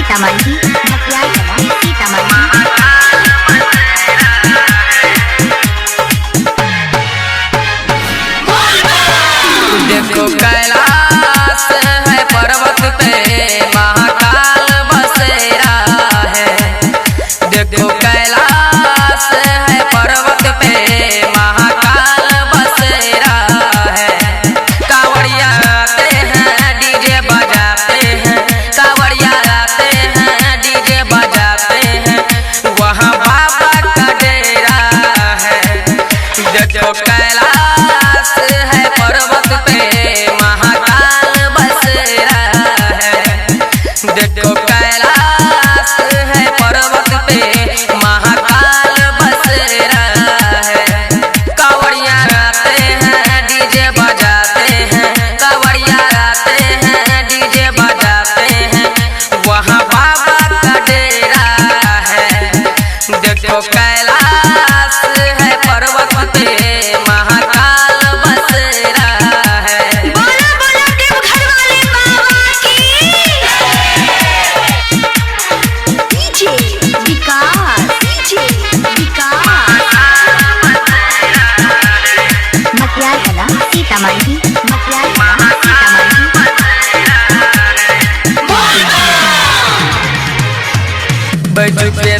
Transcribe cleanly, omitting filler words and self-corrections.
सीतामढ़ी देखो कैलाश है पर्वत पे महाकाल बसेरा है। देखो कैलाश है पर्वत पे महाकाल बसेरा है। कांवड़िया आते हैं डीजे बजाते हैं, कांवड़िया आते हैं डीजे बजाते हैं, वहाँ बाबा का डेरा है। देखो कैलाश है पर्वत पे महाकाल बसेरा है। देखो कैलाश है पर्वत पे महाकाल बसेरा है। कांवड़िया आते हैं डीजे बजाते हैं, कांवड़िया आते हैं डीजे बजाते हैं, वहाँ बाबा का डेरा है। देखो कैलाश है पर्वत पे महाकाल बसेरा है। बोला बोला देवघर वाले बाबा की। डीजे विकास मटियाला सीतामढ़ी बैठ पे